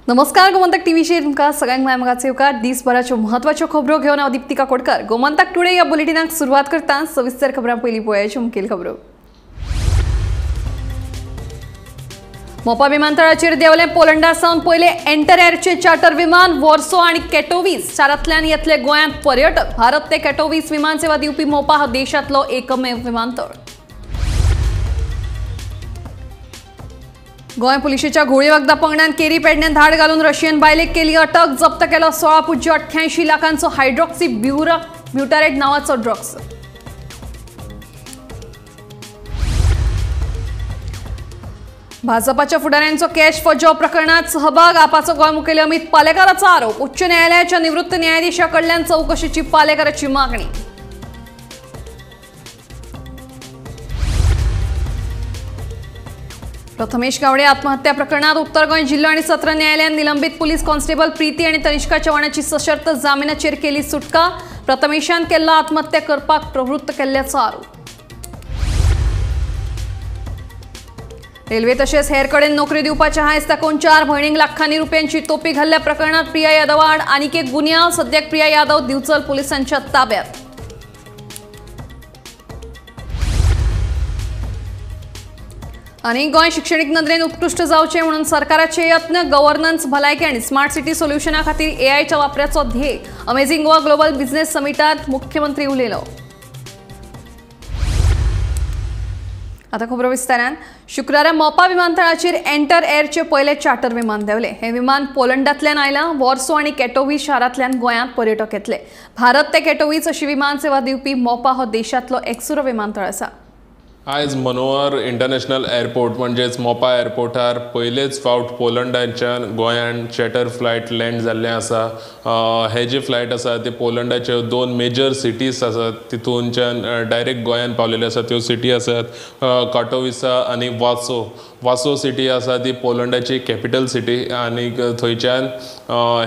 नमस्कार, गोमंतक टीव्हीचेर तुमकां सगळ्यांक मायमगाचे येवकार दिसभराच्यो म्हत्वाच्यो खबरो घेवन हांव दीप्तिका कोडकर गोमंतक टुडे ह्या बुलेटिनाक सुरवात करता। सविस्तर खबरां पयलीं पळोवया मुखेल खबरो। मोपा विमानतळाचेर देंवले पोलंडासावन पयले एंटर एअरचे चार्टर विमान वॉर्सो आनी कॅटोवीस शारांतल्यान येतले गोंयांत पर्यटक। भारत ते कॅटोवीस विमान सेवा दिवपी मोपा हो देशांतलो एकमेव विमानतळ। गोंय पुलिशेच्या घोळी वखदा पंगडान केरी पेडण्यान धाड घालून रशियन बायलेक केली अटक। जप्त केलो 16.88 लाखांचो हायड्रॉक्सी ब्युटारेट नावाचो ड्रग्स। भाजपाच्या फुडाऱ्यांचो कॅश फॉर जॉब प्रकरणात सहभाग। आपाचो गोंय मुखेली अमित पालेकाराचो आरोप। उच्च न्यायालयाच्या निवृत्त न्यायाधीशाकडल्यान चौकशीची पालेकाराची मागणी। प्रथमेश गावडे आत्महत्या प्रकरणात उत्तर गोंय जिल्हो आणि सत्र न्यायालयान निलंबित पुलीस कॉन्स्टेबल प्रीती आणि तनिष्का चव्हाणाची सशर्त जामिनाचेर केली सुटका। प्रथमेशान केल्लो आत्महत्या करपाक प्रवृत्त केल्ल्याचो आरोप। रेल्वे तशेंच हेर कडेन नोकरी दिवपाच्या हायस ताकोन 4 भयणींक लाखांनी रुपयांची तोपी घाल्ल्या प्रकरणात प्रिया यादवा आड आनीक एक गुन्यांव। सद्याक प्रिया यादव दिवचल पुलिसांच्या ताब्यात। आणि गोंय शिक्षणीक नदरेन उत्कृष्ट जावचें म्हणून सरकाराचे यत्न। गव्हर्नन्स भलायकी आणि स्मार्ट सिटी सोल्युशना खातीर एआयच्या वापराचो ध्येय। अमेझिंग गोवा ग्लोबल बिझनेस समिटात मुख्यमंत्री उलयलो। आता खबरो विस्तारान। शुक्रारा मोपा विमानतळाचेर एंटर एअरचे पयले चार्टर विमान देंवले। हे विमान पोलंडांतल्यान आयलां। वॉर्सो आनी कॅटोवीस शारांतल्यान गोंयांत पर्यटक येतले। भारत ते कॅटोवीस अशी विमान सेवा दिवपी मोपा हो देशांतलो एकसुरो विमानतळ आसा। आज मनोहर इंटरनॅशनल एअरपोर्ट म्हणजेच मोपा एअरपोर्टार पयलेच फावट पोलंडाच्यान गोंयांत चार्टर फ्लायट लँड जाल्लें आसा। हे जे फ्लायट आसा ते पोलंडाच्यो 2 मेजर सिटीज आसात, तितूनच्यान डायरेक्ट गोंयांत पावलेले आसात। त्यो सिटी आसात काटोविसा आनी वासो सिटी आसा ती पोलंडाची कॅपिटल सिटी आनी थंयच्यान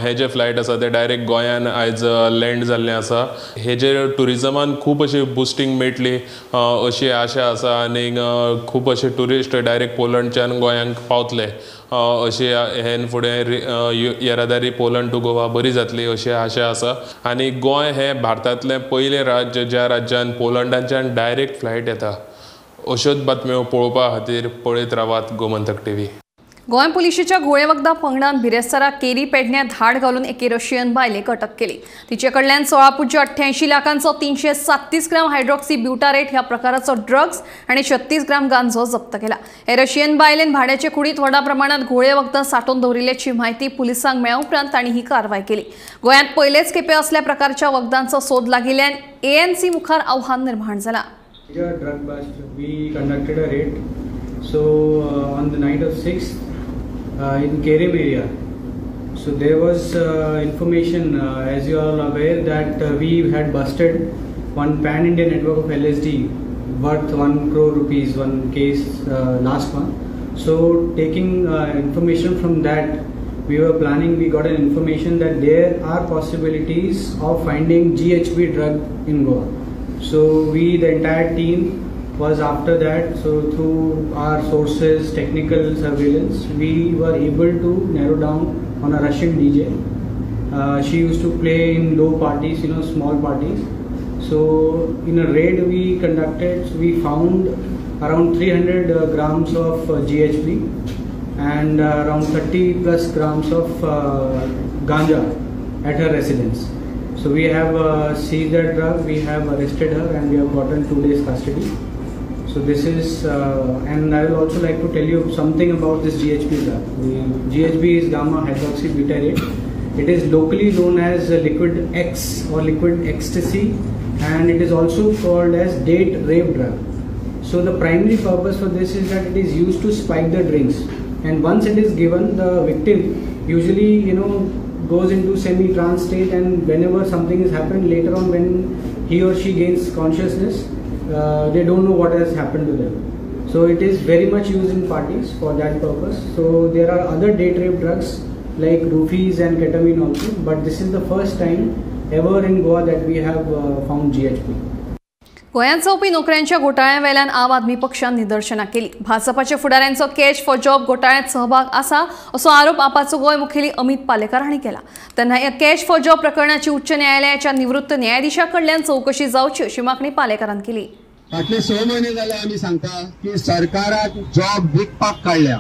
हे जे फ्लायट आसा ते डायरेक्ट गोंयांत आयज लँड जाल्लें आसा। हेजेर टुरिजमान खूब अशी बुस्टिंग मेळटली अशी आशा आसा आनी खूब अशे टुरिस्ट डायरेक्ट पोलंडच्यान गोंयांक पावतले अशी हेन फुडें येरादारी पोलंड टू गोवा बरी जातली अशी आशा आसा। आनी गोंय हे भारतांतलें पयलें राज्य ज्या राज्यान पोलंडाच्यान डायरेक्ट फ्लायट येता। अश्योच बातम्यो पळोवपा खातीर पळयत रावात गोमंतक टीव्ही। गोंय पुलिशेच्या घोळे वखदा पंगडान बिरेस्तारा केरी पेडण्यात धाड घालून एके रशियन बायलेक अटक केली। तिचे कडल्यान 16.88 लाखांचो 337 ग्राम हायड्रॉक्सी ब्युटारेट ह्या प्रकाराचो ड्रग्स आणि 36 ग्राम गांजो जप्त केला। हे रशियन बायलेन भाड्याचे कुडीत व्हडा प्रमाणात घोळे वखदां सांठोवन दवरिल्ल्याची माहिती पुलिसांक मेळ्ळ्या उपरांत तांणी ही कारवाय केली। गोंयांत पयलेच खेपे असल्या प्रकारच्या वखदांचो सोद लागिल्ल्यान ANC मुखार आव्हान निर्माण जाला। Drug bust. We conducted a raid. So on the night of 6th in Kerim area. So there was information, as you are all aware, that we had busted one pan-Indian network of LSD worth 1 crore rupees, one case last month. So taking information from that, we were planning. We got an information that there are possibilities of finding GHB drug in Goa. So the entire team was after that. So through our sources, technical surveillance, we were able to narrow down on a Russian DJ. She used to play in low parties, small parties. So in a raid we conducted, we found around 300 grams of GHB and around 30 plus grams of ganja at her residence. So we have seized that drug, we have arrested her, and we have gotten 2 days custody. So this is, and I will also like to tell you something about this GHB drug. The GHB is gamma hydroxybutyrate. It is locally known as liquid X or liquid ecstasy, and it is also called as date rape drug. So the primary purpose for this is that it is used to spike the drinks, and once it is given, the victim usually goes into semi-trance state, and whenever something has happened later on, when he or she gains consciousness, they don't know what has happened to them. So it is very much used in parties for that purpose. So there are other date rape drugs like roofies and ketamine also, but this is the first time ever in Goa that we have found GHB. गोंयांत चलपी नोकऱ्यांच्या घोटाळ्यावेल्यान आम आदमी पक्षान निदर्शनां केली। भाजपाच्या फुडाऱ्यांचो cash for job घोटाळ्यांत सहभाग आसा असो आरोप आपाचो गोंय मुखेली अमित पालेकार हांणी केला। तेन्ना ह्या कॅश फॉर जॉब प्रकरणाची उच्च न्यायालयाच्या निवृत्त न्यायाधीशा कडल्यान चौकशी जावची अशी मागणी पालेकारान केली। फाटले 6 म्हयने जाले आमी सांगता की सरकाराक जॉब विकपाक काडल्या।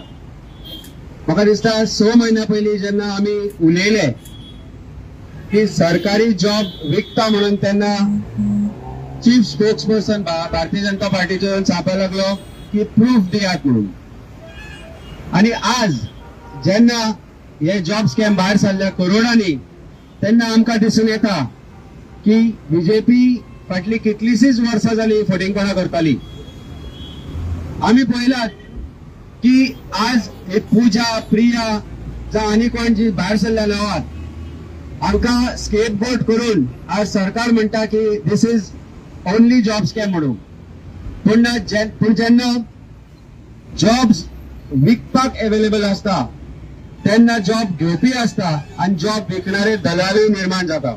म्हाका दिसता 6 म्हयन्या पयलीं जेन्ना आमी उलयले की सरकारी जॉब विकता म्हणून तेन्ना चीफ स्पोक्सपर्सन भारतीय जनता पार्टीचो सांगपाक लागलो की प्रूफ दियात म्हणून। आणि आज जेन्ना हे जॉब स्कॅम भायर सरल्या कोरोनानी तेन्ना आमकां दिसून येता की बीजेपी फाटली कितलीशीच वर्सां जाली फटींगपणां करताली। आमी पळयलात की आज हे पूजा प्रिया जावं आनी कोण जी भायर सरल्या नांवात आमकां स्केपगोट करून आज सरकार म्हणटा की दिस इज ओनली जॉब स्कॅम म्हणून। पूण जेन्ना जॉब्स विकपाक अवेलेबल असता तेन्ना जॉब घेवपी असता आणि जॉब विकणारे दलालूय निर्माण जाता।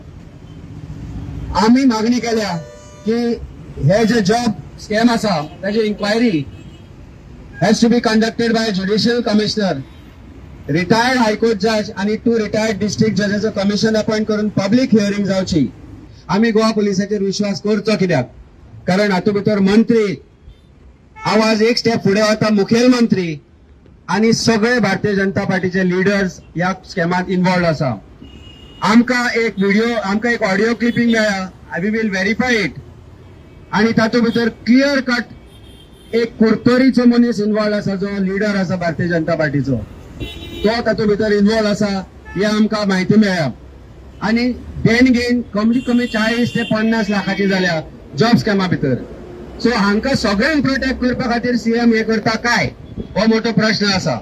आम्ही मागणी केल्या की हे जे जॉब स्कॅम आसा ताची inquiry has to be conducted by judicial commissioner, retired high court जज आणि 2 रिटायर्ड डिस्ट्रिक्ट जजाचो कमिशन अपॉइंट करून पब्लिक हियरिंग जावची। आम्ही गोवा पुलिसाचेर विश्वास करचो कित्याक कारण हातूंत भितर मंत्री आवाज एक स्टेप फुडें वता, मुखेलमंत्री आणि सगळे भारतीय जनता पार्टीचे लिडर्स ह्या स्कॅमात इन्वॉल्व आसा। आमकां एक ऑडियो क्लिपिंग मेळ्ळा, वी विल व्हेरीफाय इट आणि तातूंत भितर क्लियर कट एक कुर्तोरीचो मनीस इन्वॉल्व आसा जो लिडर आसा भारतीय जनता पार्टीचो, तो तातूंत भितर इन्वॉल्व आसा ही आमकां म्हायती मेळ्ळ्या। आणि देणगेन कमीत कमी 40 ते 50 लाखाची जाल्या जॉब स्कॅमा भितर। सो हांकां सगळ्यांक प्रोटेक्ट करपा खातीर सीएम हे करता काय हो मोठो प्रश्न आसा।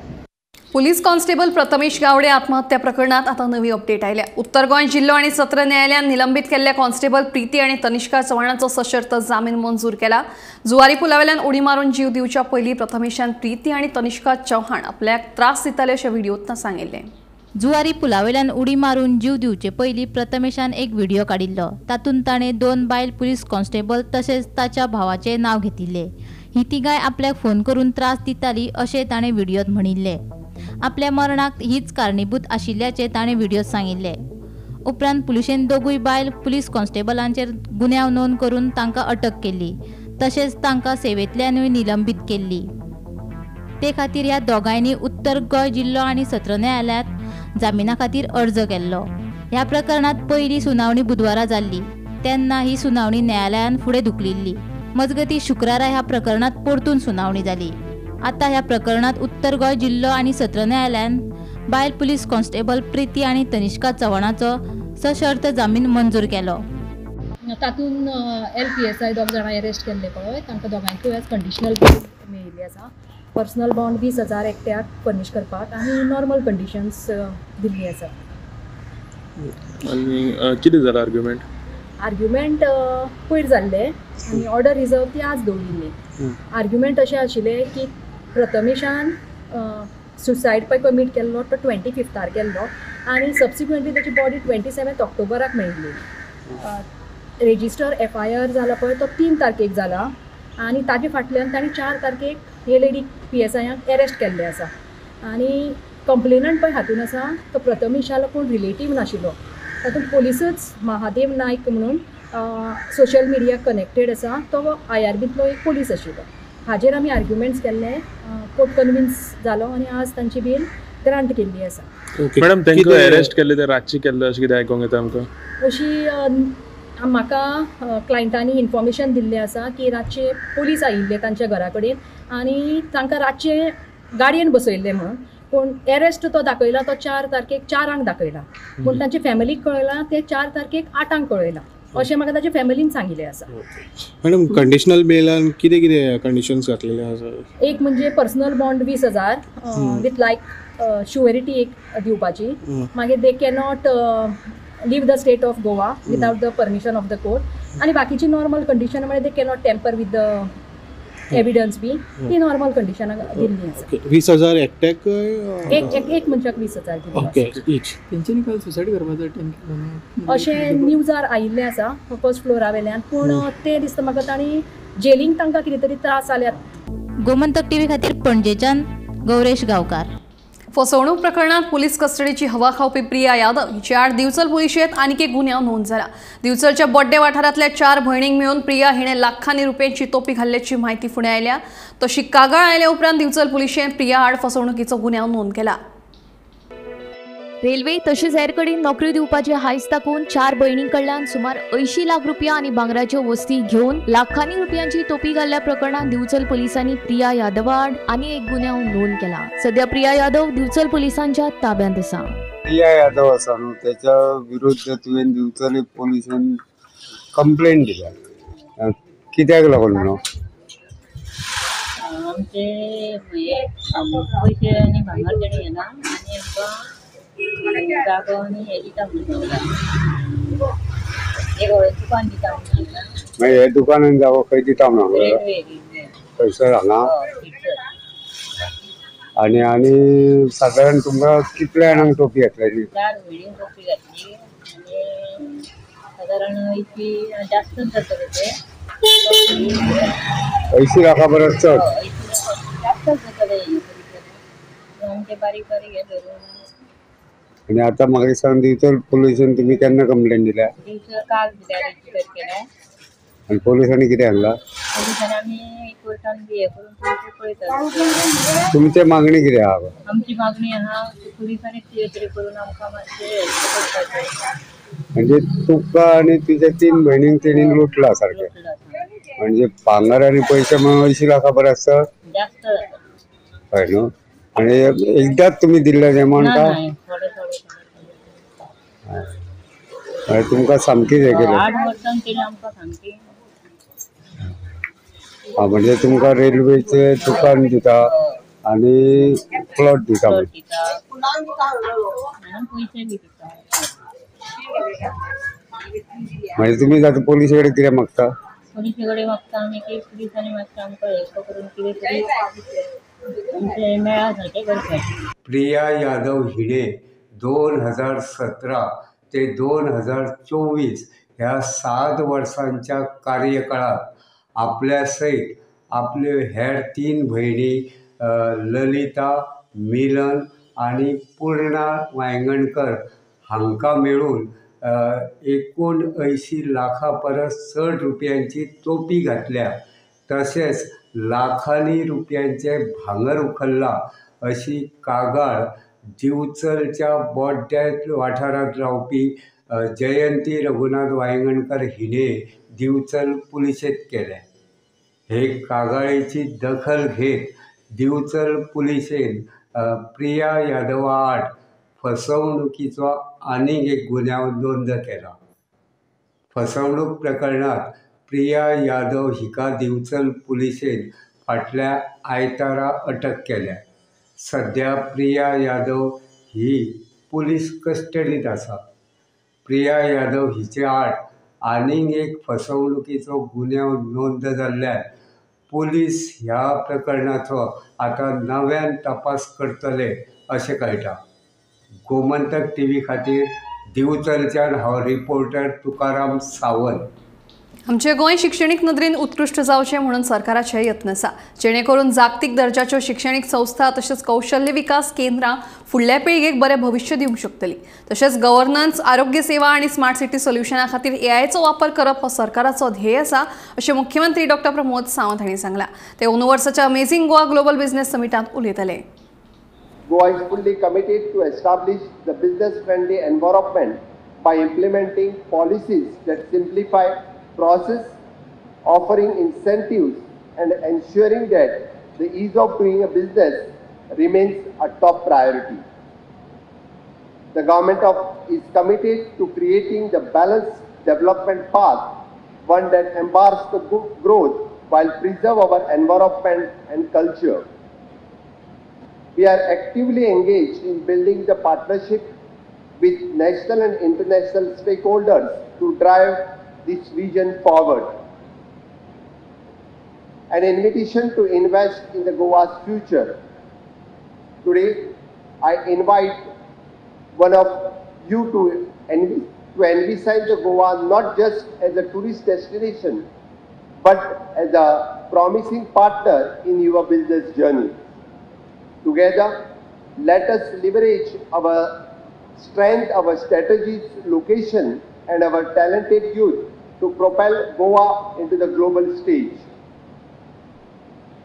पुलीस कॉन्स्टेबल प्रथमेश गावडे आत्महत्या प्रकरणात आता नवी अपडेट आयल्या। उत्तर गोंय जिल्हो आणि सत्र न्यायालयान निलंबित केल्ल्या कॉन्स्टेबल प्रीती आणि तनिष्का चव्हाणाचो सशर्त जामीन मंजूर केला। जुवारी पुलावेल्यान उडी मारून जीव दिवच्या पयलीं प्रथमेशान प्रीती आणि तनिष्का चव्हाण आपल्याक त्रास दिताले अशें व्हिडिओंत सांगिल्लें। जुवारी पुलावेल्यान उडी मारून जीव दिवचे पयलीं प्रथमेशान एक व्हिडिओ काडिल्लो। तातूंत ताणें 2 बायल पुलीस कॉन्स्टेबल तशेंच ताच्या भावाचे नाव घेतिल्ले। ही तिगाय आपल्याक फोन करून त्रास दिताली अशें ताणें व्हिडिओत म्हणिल्लें। आपल्या मरणाक हीच कारणीभूत आशिल्ल्याचे ताणें व्हिडिओत सांगिल्ले। उपरांत पुलिशेन 2 बायल पुलीस कॉन्स्टेबलांचेर गुन्यांव नोंद करून तांकां अटक केली तशेंच तांकां सेवेंतल्यानूय निलंबित केल्ली। ते खातीर ह्या दोगांयनी उत्तर गोंय जिल्हो आनी सत्र न्यायालयात जामिना खातीर अर्ज केल्लो। ह्या प्रकरणात पयली सुनावणी बुधवारा जाल्ली तेन्ना ही सुनावणी न्यायालयान फुडें धुकलिल्ली। मजगती शुक्रारा ह्या प्रकरणात परतून सुनावणी जाली। आता ह्या प्रकरणात उत्तर गोंय जिल्हो आनी सत्र न्यायालयान बायल पुलीस कॉन्स्टेबल प्रीती आणि तनिष्का चव्हाणाचो सशर्त जामीन मंजूर केलो। तातूंत LPSI 2 जाणां अरेस्ट केल्ले पळय तांकां दोगांयकूय आज कंडिशनल बेल मेळिल्ली आसा। पर्सनल बॉन्ड 20,000 एकट्याक फर्निश करपाक आनी नॉर्मल कंडिशन्स दिल्ली आसा। आनी कितें जालां आर्ग्युमेंट पयर जाल्ले आनी ऑर्डर रिजर्व ती आज दवरिल्ली। आर्ग्युमेंट अशें आशिल्लें की प्रथमेशान सुसायड पळय कमीट केल्लो तो 25 केल्लो आनी सबसिक्वेंटली ताची बॉडी 27 ऑक्टोबराक मेळिल्ली। रेजिस्टर FIR जाला पळय तो 3 तारखेक जाला आनी ताजे फाटल्यान ताणें 4 तारखेक हे लेडी PSIक अरेस्ट केल्ले आसा। आनी कंप्लेनंट पळय हातून आसा तो प्रथमेशालो कोण रिलेटीव नाशिल्लो। तातूंत पोलिसूच महादेव नायक म्हणून सोशल मिडियाक कनेक्टेड आसा तो IRBतलो एक पोलीस आशिल्लो। हाजेर आमी आर्ग्युमेंट्स केल्ले, कोर्ट कन्विन्स जालो आनी आज तांची बेल ग्रांट केल्ली आसा। मॅडम तांकां अरेस्ट केल्ले ते रातची केल्ले अशें कितें आयकूंक येता आमकां? अशी म्हाका क्लायंटांनी इन्फॉर्मेशन दिल्लें आसा की रातचे पोलीस आयिल्ले तांच्या घरा कडेन आनी तांकां रातचे गाडयेन बसयल्ले म्हणून। पूण अरेस्ट तो दाखयला तो 4 तारखेक 4 दाखयला पूण तांचे फॅमिलीक कळयला ते 4 तारखेक 8 कळयला अशें म्हाका ताचे फॅमिलीन सांगिल्लें आसा। मॅडम कंडिशनल बेलान कितें कितें कंडिशन्स घातलेले आसा? एक म्हणजे personal bond 20,000 with like surety एक दिवपाची। मागीर they cannot leave the state of Goa without the permission of the court आनी बाकीची नॉर्मल कंडिशन म्हणजे they cannot tamper with the evidence बी ती नॉर्मल कंडिशनाक दिल्ली आसा. 20,000 एकट्याक एक मनशाक 20,000 दिल्ली ओके आसा. इच. तेंच्यांनी काल सुसायड करपाचो अटेम्प्ट केलो अशें न्यूजार आयिल्लें आसा फर्स्ट फ्लोरा वयल्यान, पूण तें दिसता म्हाका तांणी जेलींक तांकां कितें तरी त्रास जाल्यात. गोमंतक टीव्ही खातीर पणजेच्यान गौरेश गांवकार. फसवणूक प्रकरणात पोलीस कस्टडीची हवा खावपी प्रिया यादव हिचे आड दिवचल पोलिशेंत आनीक एक गुन्यांव नोंद जाला. दिवचलच्या बड्डे वाठारांतल्या 4 भयणींक मेळून प्रिया हिणे लाखांनी रुपयांची तोपी घाल्ल्याची माहिती फुडें आयल्या. तशी कागाळ आयल्या उपरांत दिवचल पुलिशेन प्रिया आड फसवणुकीचो गुन्यांव नोंद केला. रेल्वे तशेंच हेर कडेन नोकऱ्यो दिवपाचे हायस दाखोवन 4 भयणीं कडल्यान सुमार 80 लाख रुपया आनी भांगराच्यो वस्ती घेवन लाखांनी रुपयांची तोपी घाल्ल्या प्रकरणात दिवचल पुलिसांनी प्रिया यादवा आड आनी एक गुन्यांव नोंद केला. सध्या प्रिया यादव दिवचल पुलिसांच्या ताब्यांत आसा. प्रिया यादव आसा न्हू, त्याच्या विरुद्ध तुवें दिवचल पुलिसांनी कंप्लेंट दिल्या. कित्याक लागून म्हणून? आमचे पैसे आनी भांगर तेणी येना आनी आमकां जागो आनी हे दिता म्हणून एक व्हडलें दुकान दिता म्हणून. मागीर हे दुकानान जागो खंय दिता म्हणून थंयसर हांगा. आनी सादारण तुमकां कितल्या जाणांक टोपी घातल्याची? 4 भयणींक टोपी घातली आनी सादारण इतली जास्तच जातले ते 80 लाखा परस चड. जास्तच जातले आमचे बारीक बारीक हे धरून. आनी आतां म्हाका सांग दिवचल पुलिसांनी तुमी केन्ना कंप्लेंट दिल्या? दिवचल काल दिल्या रजिस्टर केल्या. आनी पुलिसांनी कितें सांगला? पोलिसांनी आमी कोर्टान बी हे करून पयशे पळयता. तुमची मागणी कितें आहा? आमची मागणी आहा पुलिसांनी कितें तरी करून आमकां मातशें हेल्प करपाचें. म्हणजे तुका आनी तुज्या 3 भयणींक तेणीन लुटला सारकें. म्हणजे भांगर आनी पयशे म्हणून 80 लाखा परस चड जास्त जाता. हय न्हू. आनी एकदाच तुमी दिल्ले तें म्हणटा? तुमकां सामकीच हे केलें? 8 वर्सां केली आमकां सामकी. म्हणजे तुमकां रेल्वेचे दुकान दिता आनी प्लॉट दिता पैसे बी दिता. म्हणजे तुमी आतां पुलिसे कडेन कितें मागता? पुलिसे कडेन मागता आमी की पुलिसांनी मातशें आमकां हेल्प करून कितें तरी आमचें मेळा सारकें करपाचें. प्रिया यादव हिणे 2017 ते 2024 ह्या 7 वर्सांच्या कार्यकाळात आपल्या सयत आपल्यो हेर 3 भयणी ललिता, मिलन आनी पूर्णा वांयगणकर हांकां मेळून 79 लाखा परस चड रुपयांची तोपी घातल्या. तशेंच लाखांनी रुपयांचे भांगर उखल्ला अशी कागाळ दिवचलच्या बोड्ड्या वाठारांत रावपी जयंती रघुनाथ वांयगणकर हिणे दिवचल पुलिशेंत केल्या. हे कागाळीची दखल घेत दिवचल पुलिशेन प्रिया यादवा आड फसवणुकीचो आनीक एक गुन्यांव नोंद केला. फसवणूक प्रकरणात प्रिया यादव हिका दिवचल पुलिशेन फाटल्या आयतारा अटक केल्या. सध्या प्रिया यादव ही पुलीस कस्टडीत आसा. प्रिया यादव हिचे आड आनीक एक फसवणुकीचो गुन्यांव नोंद जाल्ल्यान पुलीस ह्या प्रकरणाचो आतां नव्यान तपास करतले अशें कळटा. गोमंतक टीव्ही खातीर दिवचलच्यान हांव रिपोर्टर तुकाराम सावंत. आमचे गोंय शिक्षणीक नदरेन उत्कृश्ट जावचें म्हणून सरकाराचे यत्न आसा, जेणे करून जागतीक दर्जाच्यो शिक्षणीक संस्था तशेंच कौशल्य विकास केंद्रां फुडल्या पिळगेक बरें भविश्य दिवंक शकतलीं. तशेंच गव्हर्नन्स, आरोग्य सेवा आनी स्मार्ट सिटी सोल्युशना खातीर एआयचो वापर करप हो सरकाराचो ध्येय आसा अशें मुख्यमंत्री डॉ. प्रमोद सावंत हांणी सांगलां. ते अंदू वर्साच्या अमेझिंग गोवा ग्लोबल बिझनेस समिटांत उलयताले. Goa is fully committed to establish the business-friendly environment by implementing policies that simplify process, offering incentives and ensuring that the ease of doing a business remains a top priority. The government is committed to creating the balanced development path, one that embarks the growth while preserve our environment and culture. We are actively engaged in building the partnership with national and international stakeholders to drive this vision forward. an invitation to invest in the Goa's future. Today, I invite one of you to envisage the Goa not just as a tourist destination, but as a promising partner in your business journey. Together, let us leverage our strength, our strategies, location, and our talented youth to propel Goa into the global stage.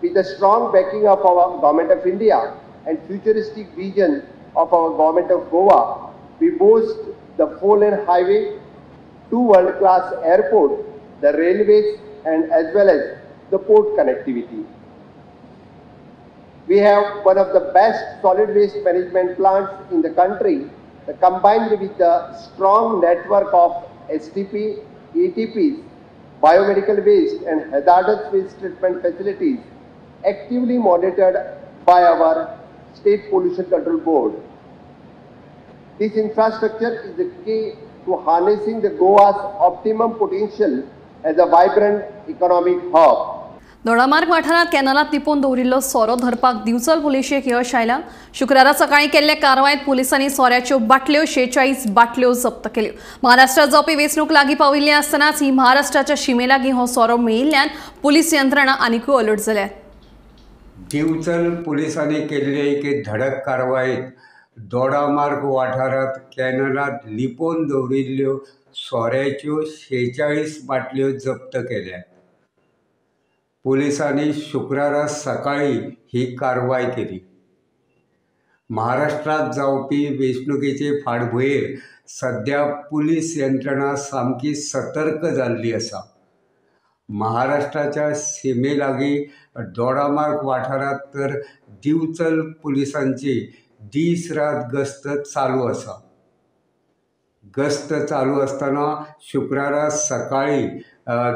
With the strong backing of our Government of India and futuristic vision of our Government of Goa, we boast the 4-lane highway, 2 world-class airports, the railways, and as well as the port connectivity. We have one of the best solid waste management plants in the country, combined with the strong network of STP, ATPs, biomedical waste and hazardous waste treatment facilities actively monitored by our State Pollution Control Board. This infrastructure is the key to harnessing the Goa's optimum potential as a vibrant economic hub. Dodamarg वाठारात कॅनलात लिपोवन दवरिल्लो सोरो धरपाक दिवचल पुलिशेक यश आयला. शुक्रारा सकाळी केल्ले कारवायेत पुलिसांनी सोऱ्याच्यो बाटल्यो 46 बाटल्यो जप्त केल्यो. महाराष्ट्रात जावपी वेंचणूक लागीं पाविल्ली आसतनाच ही महाराष्ट्राच्या शिमेलागीं हो सोरो मेळिल्ल्यान पुलीस यंत्रणा आनीकूय अलर्ट जाल्यात. दिवचल पुलिसांनी केल्ले एके धडक कारवायेत दोडामार्ग वाठारात कॅनलात लिपोवन दवरिल्ल्यो सोऱ्याच्यो 46 बाटल्यो जप्त केल्या. पुलिसांनी शुक्रारा सकाळी ही कारवाय केली. महाराष्ट्रात जावपी वेंचणुकेचे फाटभुंयेर सध्या पुलीस यंत्रणा सामकी सतर्क जाल्ली आसा. महाराष्ट्राच्या सीमे लागीं दोडामार्ग वाठारात तर दिवचल पुलिसांची दीस रात गस्त चालू आसा. गस्त चालू असताना शुक्रारा सकाळी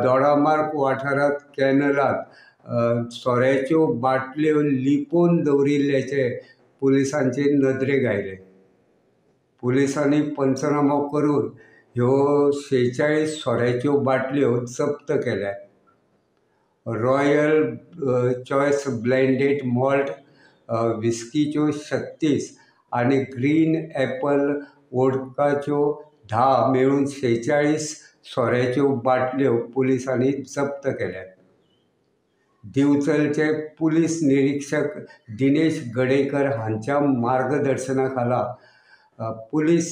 दोडामार्ग वाठारात कॅनलात सोऱ्याच्यो बाटल्यो लिपोवन दवरिल्ल्याचे पुलिसांचे नदरेक आयले. पुलिसांनी पंचनामो करून ह्यो 46 सोऱ्याच्यो बाटल्यो जप्त केल्या. रॉयल चॉयस ब्लेंडेड मॉल्ट विस्कीच्यो 36 आनी ग्रीन ॲपल वोडकाच्यो 10 मेळून 46 सोऱ्याच्यो बाटल्यो पुलिसांनी जप्त केल्यात. दिवचलचे पुलीस निरीक्षक दिनेश गडेकर हांच्या मार्गदर्शना खाला पुलीस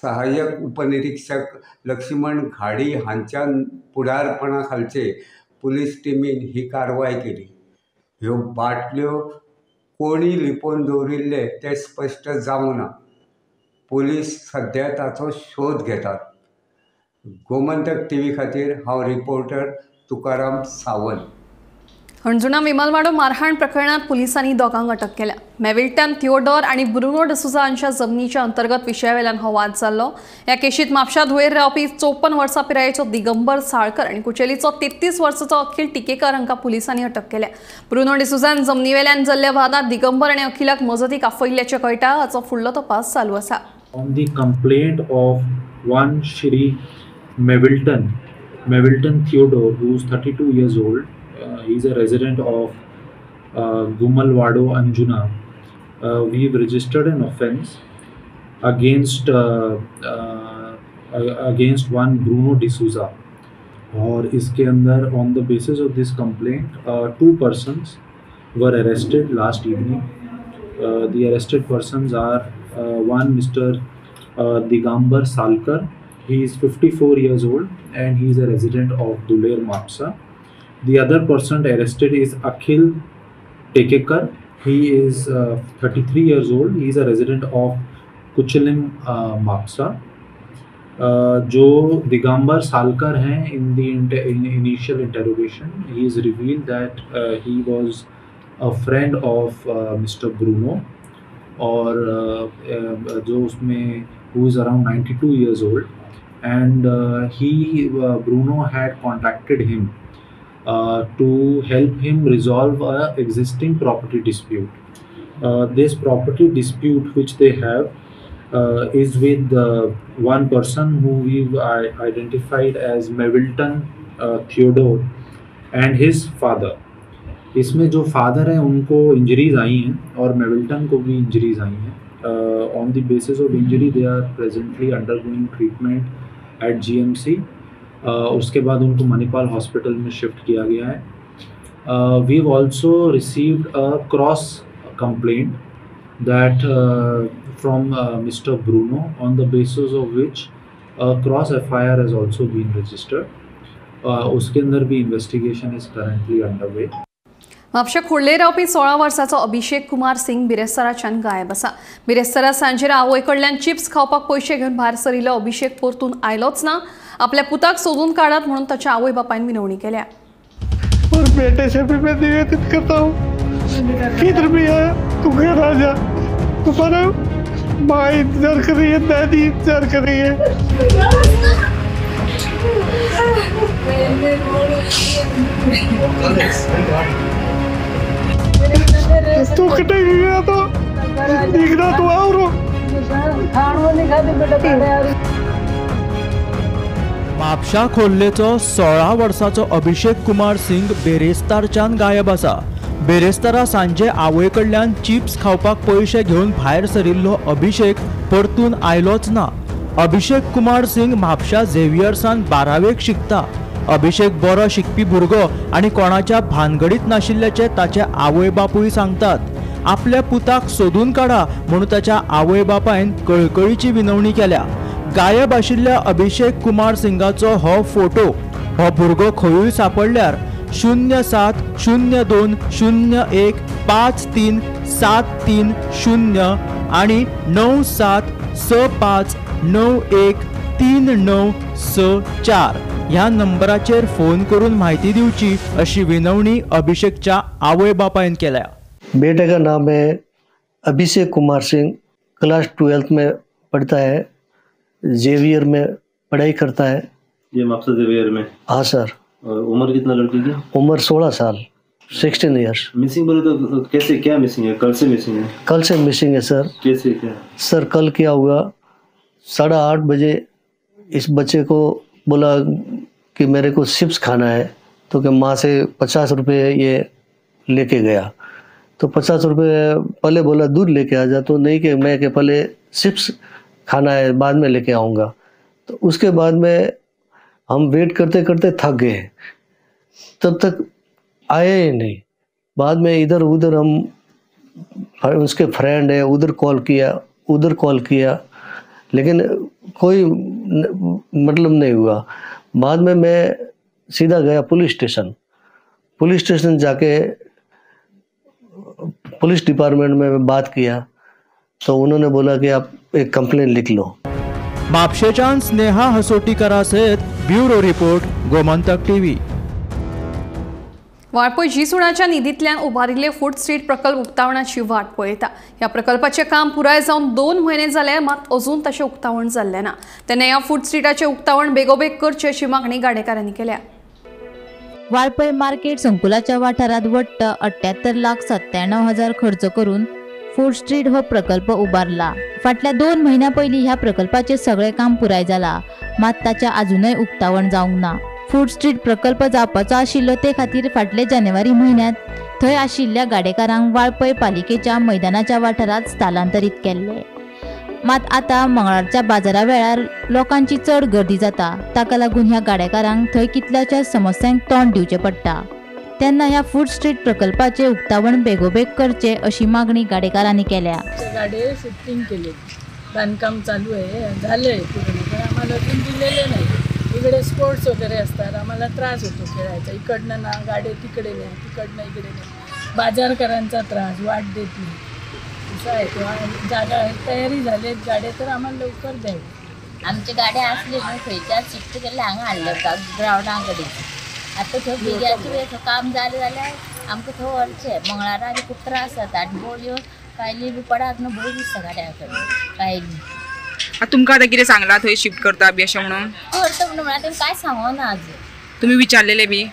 सहाय्यक उपनिरीक्षक लक्ष्मण घाडी हांच्या फुडारपणा खालचे पुलीस टिमीन ही कारवाय केली. ह्यो बाटल्यो कोणी लिपोवन दवरिल्ले ते स्पश्ट जावंक ना. पुलीस सध्या ताचो शोध घेतात. गोमंतक टीव्ही खातीर हांव रिपोर्टर तुकाराम सावंत. हणजुणा विमानवाडो मारहाण प्रकरणात पोलिसांनी दोगांक अटक केल्या. मेविल्टन थिओडोर आणि ब्रुनो डिसूजा हांच्या जमनीच्या अंतर्गत विशयावेल्यान हो वाद जाल्लो. ह्या केशीत म्हापशां दुयेर रावपी 54 वर्सां पिरायेचो दिगंबर साळकर आणि कुचेलीचो 33 वर्सांचो अखिल टिकेकर हांकां पुलिसांनी अटक केल्या. ब्रुनो डिसूजान जमनीवेल्यान जाल्ल्या वादात दिगंबर आणि अखिलाक मजतीक आफयल्ल्याचें कळटा. हाचो फुडलो तपास चालू आसा. On the complaint of one Shri Mevilton Theodore, who is 32 years old, he is a resident of Gumalwado, Anjuna. We've registered an offence against one Bruno D'Souza. और इसके अंदर on the basis of this complaint, 2 persons were arrested last evening. The arrested persons are one Mr. Digambar Salkar. He is 54 years old and he is a resident of Duler, Mapsa. The other person arrested is Akhil Tekekar. He is 33 years old. He is a resident of Kuchilim, Mapsa. जो दिगंबर सालकर हैं, in initial interrogation, he is revealed that he was a friend of Mr. Bruno, और जो उसमें who is around 92 years old, and Bruno had contacted him to help him resolve a existing property dispute. This property dispute which they have is with one person who we've identified as Mevilton Theodore, end his father. इसमें जो father है उनको injuries आई हैं और मेविल्टन को भी injuries आई हैं। On the basis of injury they are presently undergoing treatment at GMC. उसके बाद उनको मणिपाल हॉस्पिटल में शिफ्ट किया गया है। We have also received a cross complaint that from mister Bruno, on the basis of which cross FIR has also been registered. उसके अंदर भी investigation is currently underway. Mapusa खोडले रावपी 16 वर्साचो अभिषेक कुमार सिंग बिरेस्ताराच्यान गायब आसा। बिरेस्तारा सांजेर आवय कडल्यान चिप्स खावपाक पयशे घेवन भायर सरिल्लो अभिषेक परतून आयलोच ना। आपल्या पुताक सोदून काडात म्हणून ताच्या आवय बापायन विनवणी केल्या। और बेटे से भी मैं निवेदित करता हूँ, किधर भी आया तू घर आ जा। तुम्हारा माँ इंतजार कर रही है, दादी इंतजार कर रही है। तू कटे गया तो दिखना तो और म्हापशा खोर्लेचो 16 वर्साचो अभिषेक कुमार सिंग बेरेस्तारच्यान गायब आसा। बेरेस्तारा सांजे आवय कडल्यान चिप्स खावपाक पयशे घेवन भायर सरिल्लो अभिषेक परतून आयलोच ना। अभिषेक कुमार सिंग म्हापशा झेवियर्सान 12वेक शिकता। अभिषेक बरो शिकपी भुरगो आनी कोणाच्या भानगडीत नाशिल्ल्याचे ताचे आवय बापूय सांगतात। आपल्या पुताक सोदून काडा म्हणून ताच्या आवय बापायन कळकळीची विनवणी केल्या। गायब आशिल्ल्या अभिषेक कुमार सिंगाचो हो फोटो हो भुरगो खंयूय सापडल्यार 0702015373 आणि 9765913964 ह्या नंबराचेर फोन करून माहिती दिवची अशी विनवणी अभिषेकच्या आवय बापायन केल्या। बेटे का नाम है अभिषेक कुमार सिंह, क्लास 12th में पढ़ता है, जेवियर में पढ़ाई करता है। ये म्हापसा जेवियर में? हाँ सर। और उम्र कितना लड़के की? उम्र 16 साल, 16 ईयर्स। मिसिंग बोले तो कैसे, क्या मिसिंग है? कल से मिसिंग है? कल से मिसिंग है सर। कैसे, क्या सर? कल क्या हुआ, 8:30 बजे इस बच्चे को बोला कि मेरे को चिप्स खाना है, तो कि माँ से 50 रुपये ये लेके गया। तो 50 रुपये पहले बोला दूध लेके आ जा, तो नहीं कि मैं कि पहले चिप्स खाना है बाद में लेके आऊँगा। तो उसके बाद में हम वेट करते करते थक गए, तब तक आए ही नहीं। बाद में इधर उधर हम, उसके फ्रेंड है, उधर कॉल किया, लेकिन कोई मतलब नहीं हुआ। बाद में मैं सीधा गया पुलिस स्टेशन जाके पुलिस डिपार्टमेंट में बात किया, तो उन्होंने बोला कि आप एक कंप्लेंट लिख लो। म्हापशेच्यान स्नेहा हसोटीकरा सयत bureau report, Gomantak TV. Valpoi जीसुणाच्या निधीतल्यान उबारिल्ले फूड स्ट्रीट प्रकल्प उक्तावणाची वाट पळयता। ह्या प्रकल्पाचे काम पुराय जावन 2 म्हयने जाले, मात अजून तशें उक्तावण जाल्लें ना। तेन्ना ह्या फूड स्ट्रीटाचे उक्तावण बेगोबेग करचे अशी मागणी गाडेकारांनी केल्या। वाळपय मार्केट संकुलाच्या वाठारात वट्ट 78,97,000 खर्च करून फूड स्ट्रीट हो प्रकल्प उबारला। फाटल्या 2 महिन्या पयलीं ह्या प्रकल्पाचे सगळे काम पुराय जाला, मात ताच्या अजूनय उक्तावण जावंक ना। फूड स्ट्रीट प्रकल्प जावपाचो आशिल्लो ते खातीर फाटले जानेवारी म्हयन्यात थंय आशिल्ल्या गाडेकारांक वाळपय पालिकेच्या मैदानाच्या वाठारात स्थलांतरीत केल्ले। मात आता मंगळारच्या बाजारा वेळार लोकांची चड गर्दी जाता, ताका लागून ह्या गाडेकारांक थंय कितल्याशाच समस्यांक तोंड दिवचे पडटा। तेन्ना ह्या फूड स्ट्रीट प्रकल्पाचे उक्तावण बेगोबेग करचे अशी मागणी गाडेकारांनी केल्या। गाडे शिफ्टिंग केले, बांधकाम चालू आहे, झालंय पूर्ण, पण आम्हाला अजून दिलेले नाही। इकडे स्पोर्ट्स वगैरे असतात, आम्हाला त्रास होतो खेळायचा, इकडनं ना गाडे तिकडे नाही, तिकडनं इकडे नाही, बाजारकरांचा त्रास, वाट देत नाही, असं आहे। किंवा जागा तयारी झाली गाड्या तर आम्हाला लवकर द्यावी। आमचे गाड्या असले ना खंयच्या शिफ्ट केले हांगा हाडले ग्रावंडा कडेन। आता थंय भुरग्याची काम जालें जाल्यार आमकां थंय व्हरचें। मंगळारा आनी खूब त्रास जाता आनी बोलयो कायली बी पडात न्हू, भंय दिसता गाड्या कडेन कायली। तुमकां आतां कितें सांगलां थंय शिफ्ट करता बी अशें म्हणून? करता म्हणून म्हळ्यार तें कांय सांगो ना अजून। तुमी विचारलेले बी?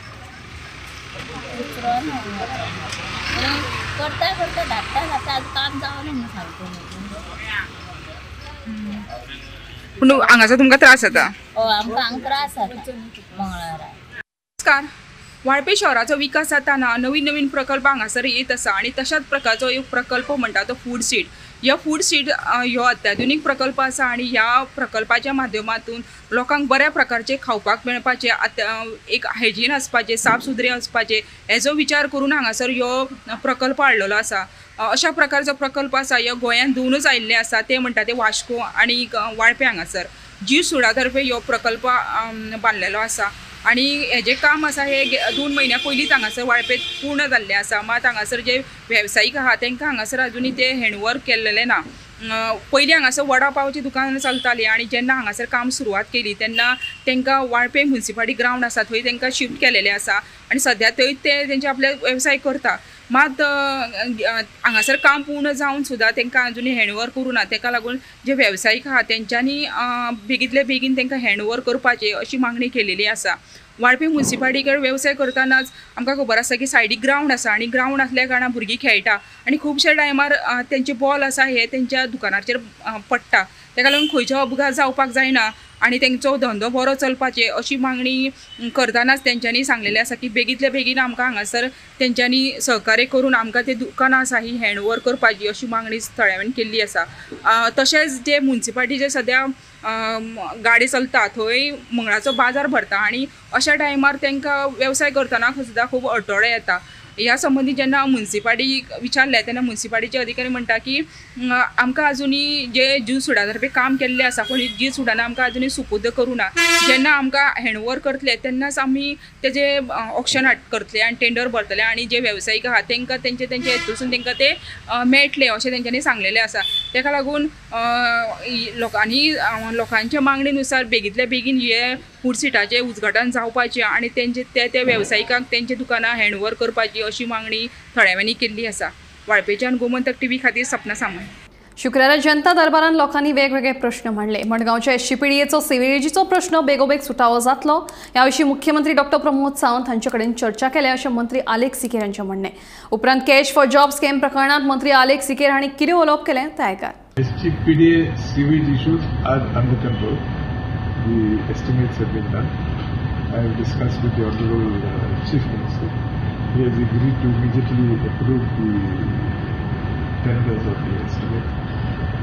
करता धाडटा आतां काम जावना म्हणून सांगता। पूण हांगासर तुमकां त्रास जाता? हय आमकां हांगा त्रास जाता मंगळारा। नमस्कार, वाळपे शहराचो विकास जाताना नवीन नवीन प्रकल्प हांगासर येत आसा आणि तशाच प्रकारचो एक प्रकल्प म्हणटा तो फूड सीट. ह्यो फूड सीट ह्यो अत्याधुनिक प्रकल्प आसा आणि ह्या प्रकल्पाच्या माध्यमातून लोकांक बऱ्या प्रकारचे खावपाक मेळपाचे, एक हायजीन आसपाचे, साफ सुद्रे आसपाचे हेजो विचार करून हांगासर ह्यो प्रकल्प हाडलेलो आसा. अशा प्रकारचो प्रकल्प आसा ह्यो गोंयांत दोनूच आयिल्ले आसा, ते म्हणटा ते वास्को आणि वाळपे हांगासर. जीव सुडा तर्फे ह्यो प्रकल्प बांदलेलो आसा आणि हेजें काम आसा हे 2 म्हयन्या पयलींच हांगासर वाळपेत पूर्ण जाल्लें आसा. मात हांगासर जे वेवसायीक आहा तांकां हांगासर अजुनी ते हँडवर्क केल्लेलें ना. पयलीं हांगासर वडा पावची दुकानां चलतालीं आणि जेन्ना हांगासर काम सुरवात केली तेन्ना तांकां वाळपे म्युनिसिपालिटी ग्रावंड आसा थंय तांकां शिफ्ट केलेलें आसा आणि सद्या थंय ते तेंचे आपले वेवसाय करता. मात हांगासर काम पूर्ण जावन सुद्दां तांकां अजुनी हँडवर्क करूं ना. ताका लागून जे वेवसायीक आहा तेंच्यांनी बेगींतले बेगीन तांकां हँडवर्क करपाचें अशी मागणी केलेली आसा. वाळपे म्युनिसिपालिटी कडेन वेवसाय करतानाच आमकां खबर आसा की सायडीक ग्रावंड आसा आणि ग्रावंड आसल्या कारणान भुरगीं खेळटा आणि खुबशे टायमार तेंचे बॉल आसा हे तेंच्या दुकानाचेर पडटा. ताका लागून खंयचो अपघात जावपाक जायना आणि तेंचो धंदो बरो चलपाचे अशी मागणी करतानाच तेंच्यांनी सांगलेलें आसा की बेगींतले बेगीन आमकां हांगासर तेंच्यांनी सहकार्य करून आमकां ते दुकानां आसा ही हँडवर्क करपाची अशी मागणी थळाव्यान केल्ली आसा. तशेंच जे म्युनिसिपालिटीचे सद्या गाडी चलता थंय मंगळाचो बाजार भरता आणि अशा टायमार तांकां वेवसाय करतना सुद्दां खूब अडथळे येता. ह्या संबंधी जेन्ना म्युनिसिपालिटीक विचारलें तेन्ना म्युनिसिपालिटीचे अधिकारी म्हणटा की आमकां अजुनी जे जीव सुडा तर्फे काम केल्लें आसा पूण जीव सुडान आमकां अजुनी सुपूर्द करूं ना. जेन्ना आमकां हँडवर्क करतले तेन्नाच आमी तेजे ऑक्शन करतले आनी टेंडर भरतले आणि जे वेवसायीक आहा तांकां तेंचे हेतूसून तांकां ते मेळटले अशें तेंच्यांनी सांगलेलें आसा. ताका लागून लोकांच्या मागणेनुसार बेगींतले बेगीन हे फूड सीटाचें उद्घाटन जावपाचें आणि ते वेवसायिकांक तेंचे दुकानां हँडवर्क करपाची अशी मागणी थळाव्यांनी केल्ली आसा. वाळपेच्यान गोमंतक टीव्ही खातीर सपना सामंत. शुक्रारा जनता दरबारान लोकांनी वेगवेगळे प्रश्न मांडले. मडगांवच्या एसटीपीडीएचो सिवेरेजीचो प्रश्न बेगोबेग सुटावो जातलो ह्या विशीं मुख्यमंत्री डॉ. प्रमोद सावंत हांचे कडेन चर्चा केल्या अशें मंत्री आलेख सिकेर हांचें म्हणणें. उपरांत कॅश फॉर जॉब स्कॅम प्रकरणात मंत्री आलेख सिकेर हांणी कितें उलोवप केलें तें आयकात. STPDA sewage issues are under control. The estimates have been done. I have discussed with the Honorable Chief Minister. He has agreed to immediately approve the tenders of the estimate.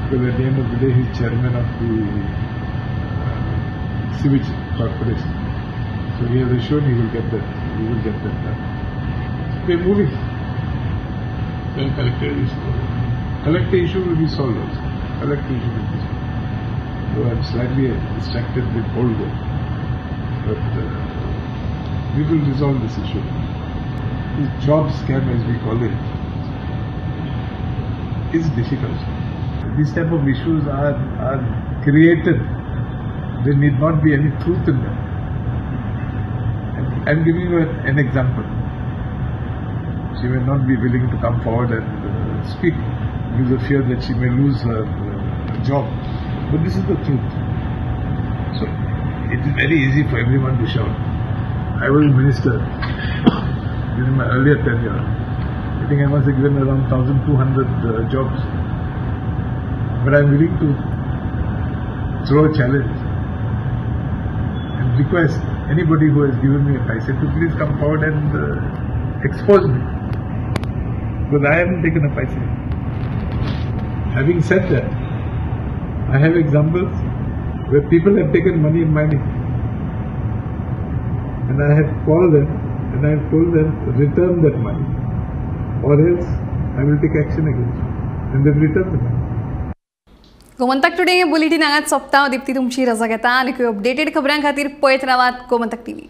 Because at the end of the day, he is chairman of the sewage corporation. So he has assured he will get that. He will get that done. So we are moving. Then collector issue will be solved also. Collector issue will be solved. So I am slightly distracted with Holgo, but we will resolve this issue. This job scam, as we call it, is difficult. These type of issues are created. There need not be any truth in them. I am giving you an example. She may not be willing to come forward and speak because of fear that she may lose her job. But this is the truth. So it is very easy for everyone to shout. I was a minister during my earlier tenure. I think I must have given around 1,200 jobs. But I am willing to throw a challenge and request anybody who has given me a paisa to please come forward and expose me. Because I haven't taken a paisa. Having said that, I have examples where people have taken money in my name. And I have called them and I have told them return that money or else I will take action against you. And they've returned the money. Gomantak today bulletin हांगाच सोंपता. दिप्ती तुमची रजा घेता. आनी updated खबरां खातीर पळयत रावात गोमंतक टीव्ही.